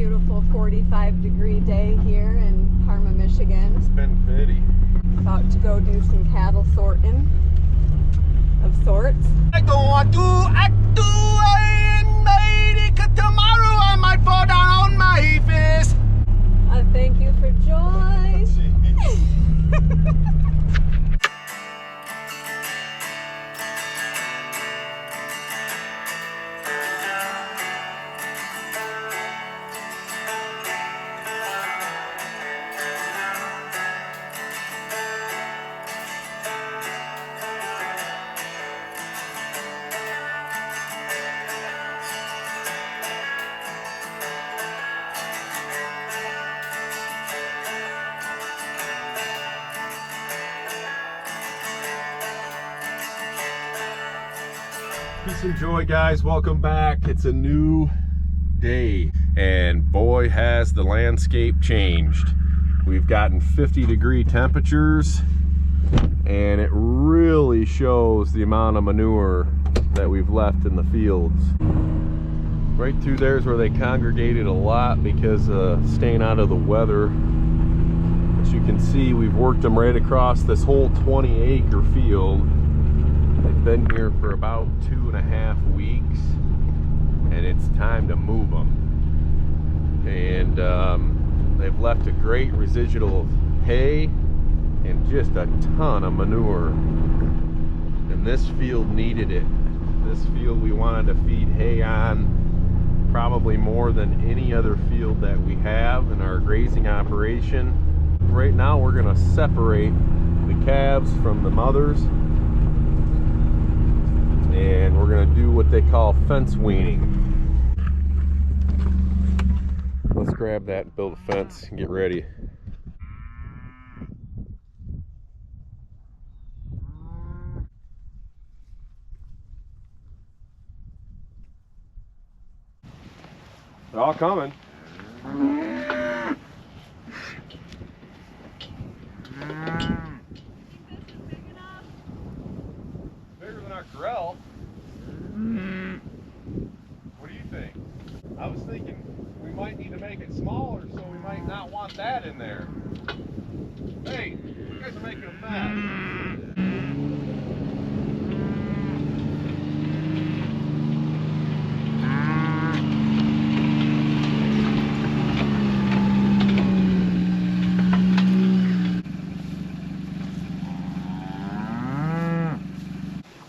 beautiful 45-degree day here in Parma, Michigan. It's been pretty. About to go do some cattle sorting of sorts. I don't want to act tomorrow I might fall down on my face. Thank you for joy. Peace and joy, guys. Welcome back. It's a new day, and boy has the landscape changed. We've gotten 50-degree temperatures, and it really shows the amount of manure that we've left in the fields. Right through there is where they congregated a lot because staying out of the weather. As you can see, we've worked them right across this whole 20-acre field. They've been here for about 2.5 weeks, and it's time to move them. And they've left a great residual of hay and just a ton of manure. And this field needed it. This field we wanted to feed hay on probably more than any other field that we have in our grazing operation. Right now we're going to separate the calves from the mothers, and we're going to do what they call fence weaning. Let's grab that and build a fence and get ready. They're all coming. Bigger than our corral. What do you think? I was thinking we might need to make it smaller, so we might not want that in there. Hey, you guys are making a mess.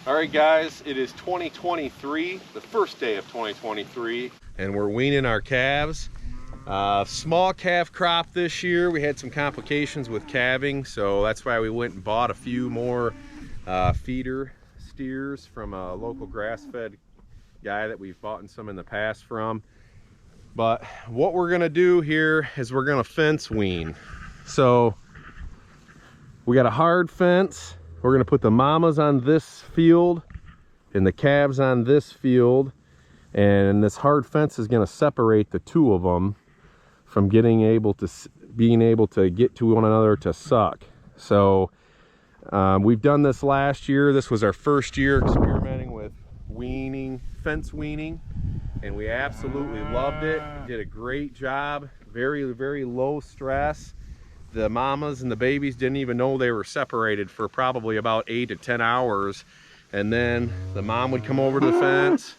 Alright guys, it is 2023, the first day of 2023, and we're weaning our calves. Small calf crop this year. We had some complications with calving, so that's why we went and bought a few more feeder steers from a local grass-fed guy that we've bought some in the past from. But what we're gonna do here is we're gonna fence wean. So we got a hard fence. We're gonna put the mamas on this field and the calves on this field, and this hard fence is gonna separate the two of them from being able to get to one another to suck. So we've done this last year. This was our first year experimenting with weaning, fence weaning, and we absolutely loved it. We did a great job. Very, very low stress. The mamas and the babies didn't even know they were separated for probably about 8 to 10 hours. And then the mom would come over to the fence,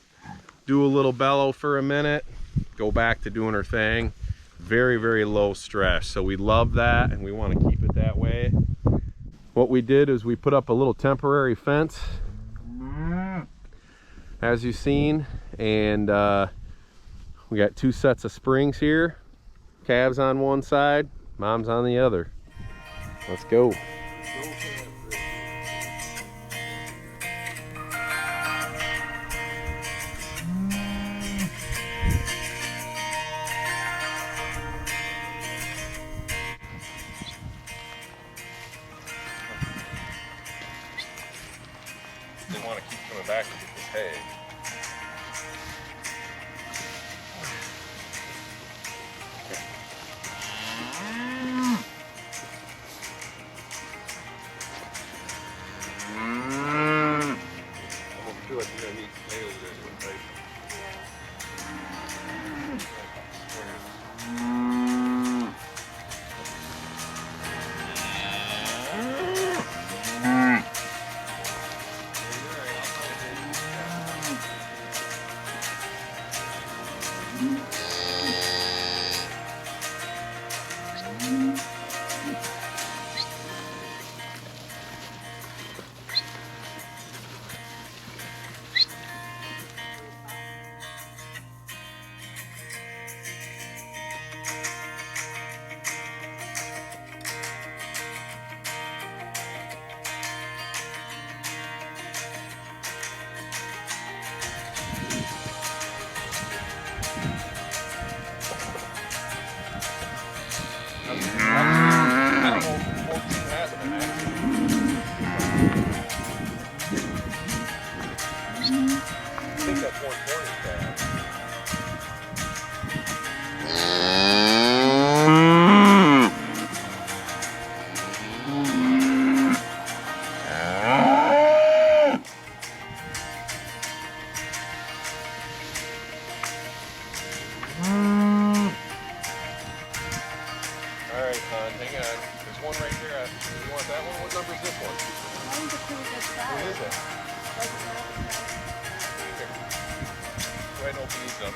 do a little bellow for a minute, go back to doing her thing. Very, very low stress. So we love that, and we want to keep it that way. What we did is we put up a little temporary fence, as you've seen, and we got 2 sets of springs here. Calves on one side, mom's on the other. Let's go. Didn't want to keep coming back to get this hay. I don't know if 14 has been actually. I think that's 120 calves. All right, hon, hang on. There's one right there. You want that one? What number is this one? Mine's a pretty good size. What is it? Like that. Here. Go ahead and open these up.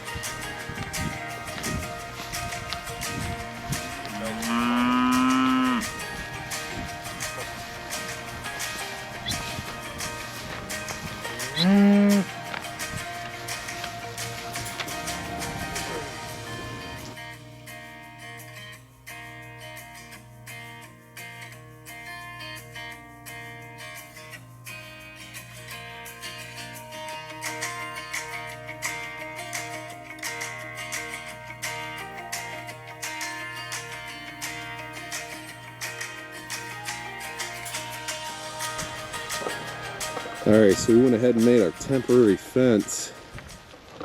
All right, so we went ahead and made our temporary fence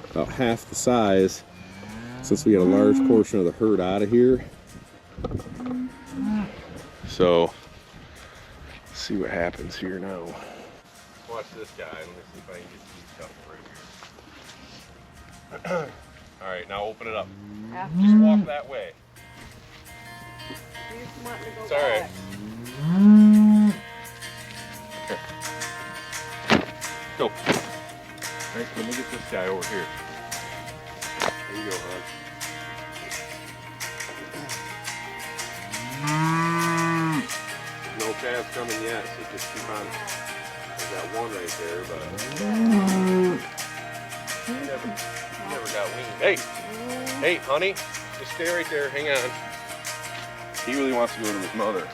about half the size since we got a large portion of the herd out of here. So, let's see what happens here now. Watch this guy. Let me see if I can get these couple right here. All right, now open it up. Just walk that way. You just want to go It's all right. back. Go. All right, let me get this guy over here. There you go, hon. No calves coming yet, so just keep on. I got one right there, but he never got weaned. Hey, hey, honey, just stay right there. Hang on. He really wants to go to his mother.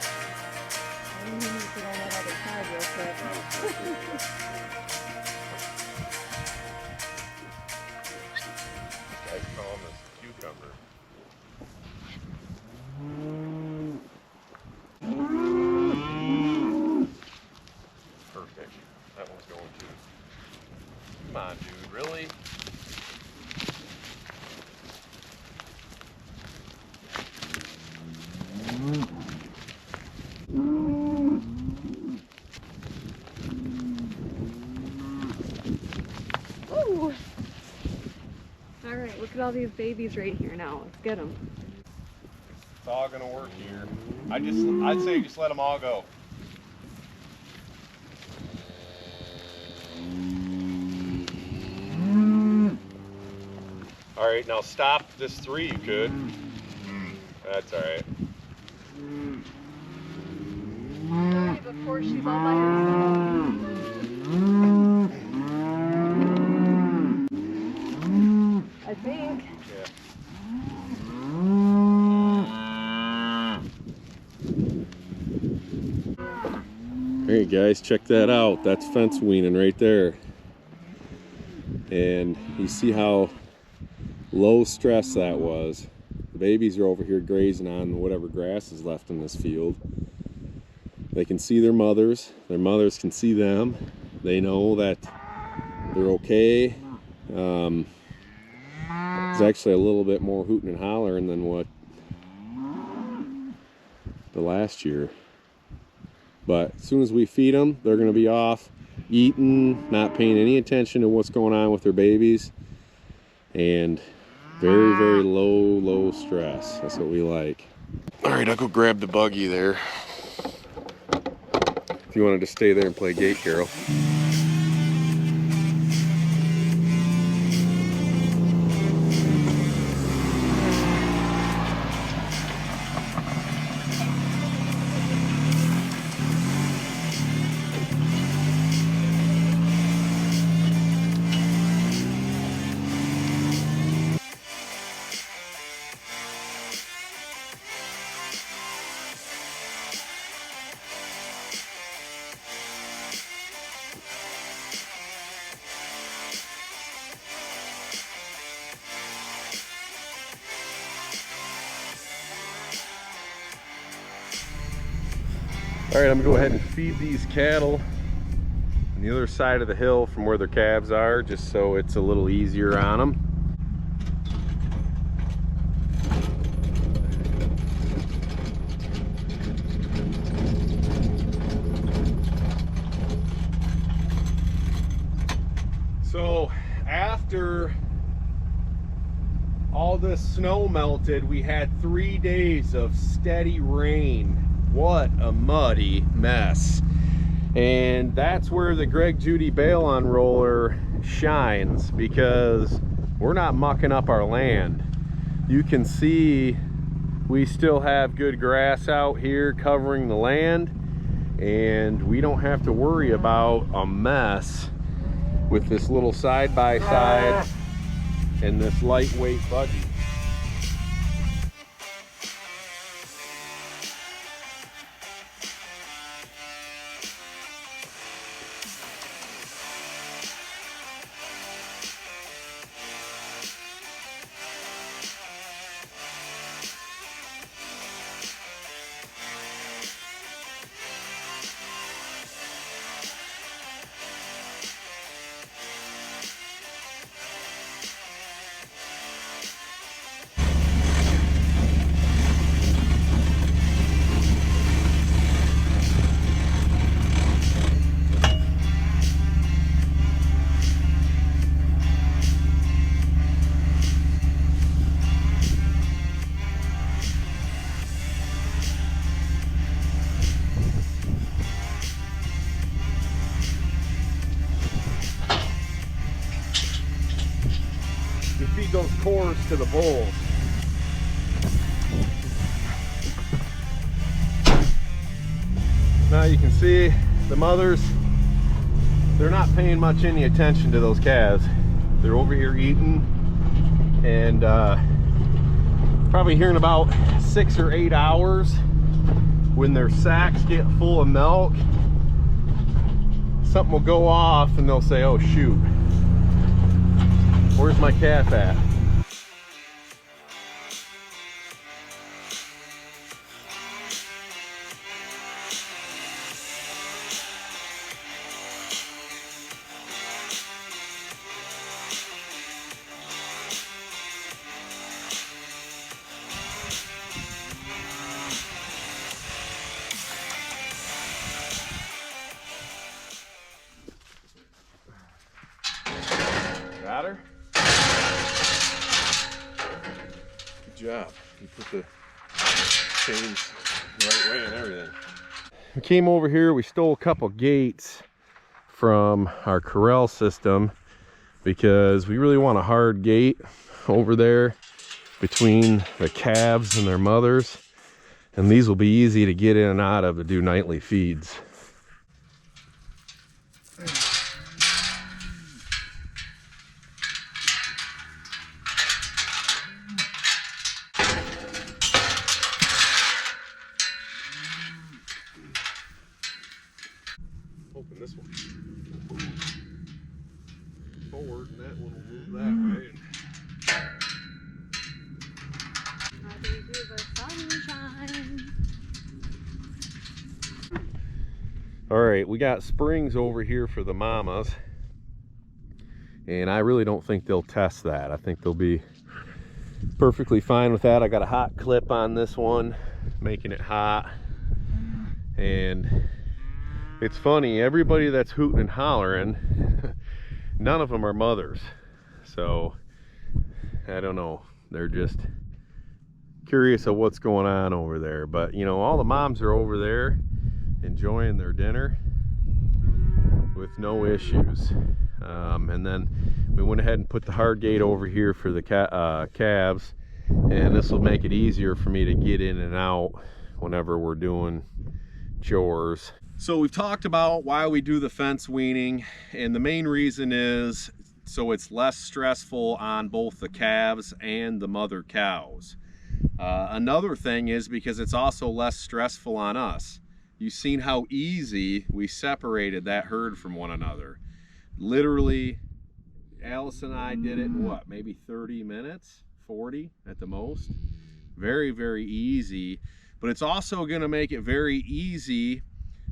I call him a cucumber. Perfect. That one's going too. Come on, dude. Really? Ooh. All right, look at all these babies right here now. Let's get them. It's all gonna work here. I'd say just let them all go. All right, now stop this 3 you could. That's all right. Sorry, before she's all by herself. I think. Yeah. Hey guys, check that out. That's fence weaning right there. And you see how low stress that was. The babies are over here grazing on whatever grass is left in this field. They can see their mothers can see them. They know that they're okay. It's actually a little bit more hooting and hollering than what the last year. But as soon as we feed them, they're going to be off, eating, not paying any attention to what's going on with their babies. And very, very low stress. That's what we like. All right, I'll go grab the buggy there. If you wanted to stay there and play gate, Carol. All right, I'm gonna go ahead and feed these cattle on the other side of the hill from where their calves are, just so it's a little easier on them. So after all this snow melted, we had 3 days of steady rain. What a muddy mess. And that's where the Greg Judy Bale on roller shines, because we're not mucking up our land. You can see we still have good grass out here covering the land, and we don't have to worry about a mess with this little side-by-side and this lightweight buggy. You feed those cores to the bulls. Now you can see the mothers, they're not paying much any attention to those calves. They're over here eating, and probably here in about 6 or 8 hours, when their sacks get full of milk, something will go off and they'll say, oh shoot, where's my calf at? Got her? Good job. You put the chains the right way and everything. We came over here, we stole a couple gates from our corral system because we really want a hard gate over there between the calves and their mothers. And these will be easy to get in and out of to do nightly feeds. Open this one forward, and that one will move that way. All right, we got springs over here for the mamas, and I really don't think they'll test that. I think they'll be perfectly fine with that. I got a hot clip on this one, making it hot. And it's funny, everybody that's hooting and hollering, none of them are mothers. So I don't know, they're just curious of what's going on over there. But you know, all the moms are over there enjoying their dinner with no issues. And then we went ahead and put the hard gate over here for the calves, and this will make it easier for me to get in and out whenever we're doing chores. So we've talked about why we do the fence weaning, and the main reason is so it's less stressful on both the calves and the mother cows. Another thing is because it's also less stressful on us. You've seen how easy we separated that herd from one another. Literally, Alice and I did it in what, maybe 30 minutes, 40 at the most. Very, very easy. But it's also going to make it very easy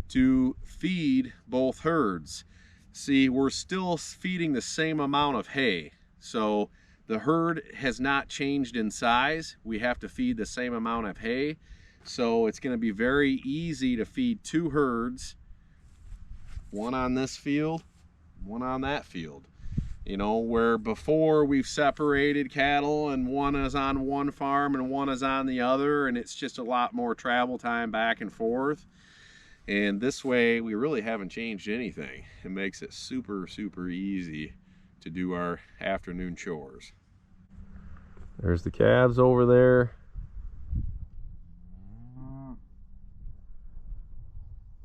to feed both herds. See, we're still feeding the same amount of hay. So the herd has not changed in size. We have to feed the same amount of hay. So it's going to be very easy to feed two herds, one on this field, one on that field. You know, where before we've separated cattle and one is on one farm and one is on the other, and it's just a lot more travel time back and forth. And this way we really haven't changed anything. It makes it super, super easy to do our afternoon chores. There's the calves over there.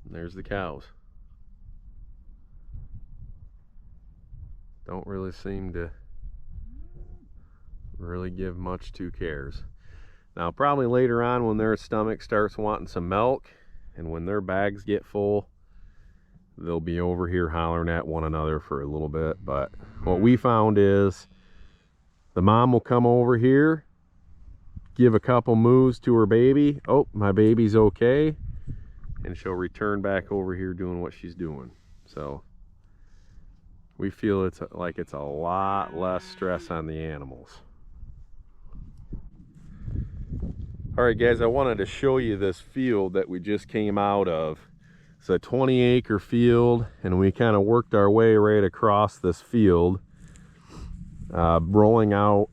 There's the cows. Don't really seem to really give much two cares. Now probably later on when their stomach starts wanting some milk and when their bags get full, they'll be over here hollering at one another for a little bit. But what we found is the mom will come over here, give a couple moves to her baby. Oh, my baby's okay. And she'll return back over here doing what she's doing. So we feel it's like it's a lot less stress on the animals. All right, guys, I wanted to show you this field that we just came out of. It's a 20-acre field, and we kind of worked our way right across this field, rolling out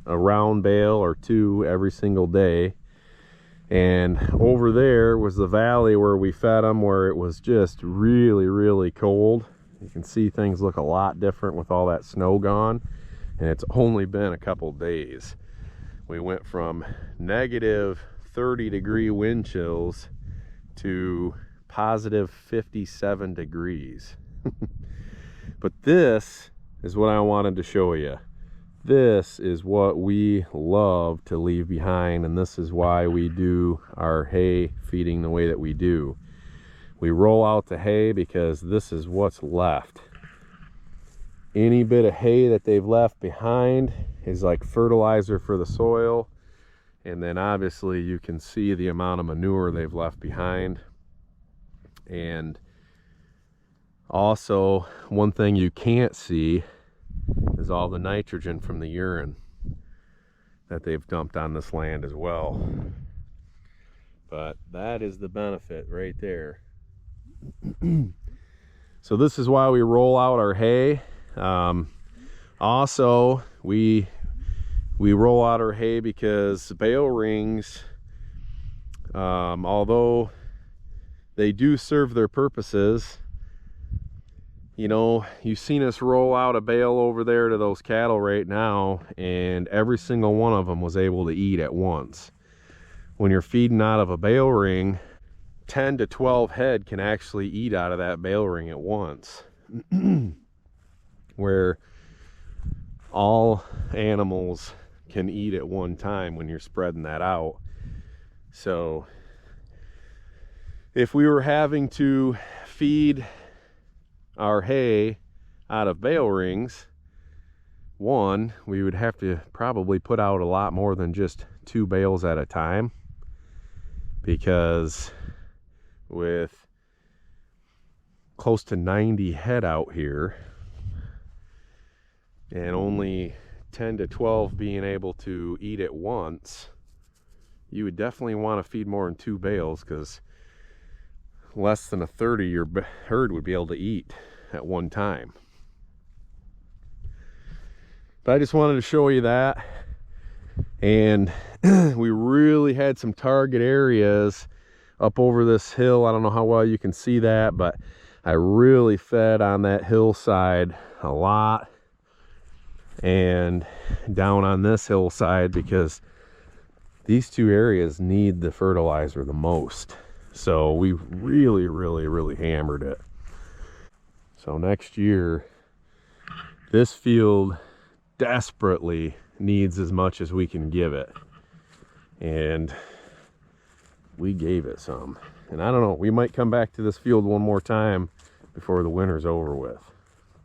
a round bale or two every single day. And over there was the valley where we fed them, where it was just really, really cold. You can see things look a lot different with all that snow gone, and it's only been a couple days. We went from negative 30-degree wind chills to positive 57 degrees. But this is what I wanted to show you. This is what we love to leave behind, and this is why we do our hay feeding the way that we do. We roll out the hay because this is what's left. Any bit of hay that they've left behind is like fertilizer for the soil, and then obviously you can see the amount of manure they've left behind. And also, one thing you can't see is all the nitrogen from the urine that they've dumped on this land as well. But that is the benefit right there. So this is why we roll out our hay. Also, we roll out our hay because bale rings, although they do serve their purposes, you know, you've seen us roll out a bale over there to those cattle right now, and every single one of them was able to eat at once. When you're feeding out of a bale ring, 10 to 12 head can actually eat out of that bale ring at once. Where all animals can eat at one time when you're spreading that out. So if we were having to feed our hay out of bale rings, one, we would have to probably put out a lot more than just 2 bales at a time, because with close to 90 head out here and only 10 to 12 being able to eat at once, you would definitely want to feed more than 2 bales, because less than a third of your herd would be able to eat at one time. But I just wanted to show you that. And we really had some target areas up over this hill. I don't know how well you can see that, but I really fed on that hillside a lot, and down on this hillside, because these two areas need the fertilizer the most. So we really, really, really hammered it. So next year, this field desperately needs as much as we can give it. And we gave it some. And I don't know, we might come back to this field one more time before the winter's over with.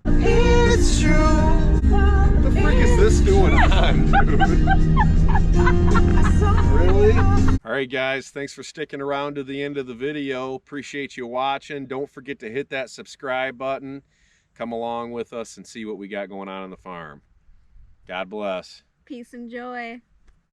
It's true. What the frick is this doing on, dude? Really? All right, guys, thanks for sticking around to the end of the video. Appreciate you watching. Don't forget to hit that subscribe button. Come along with us and see what we got going on the farm. God bless. Peace and joy.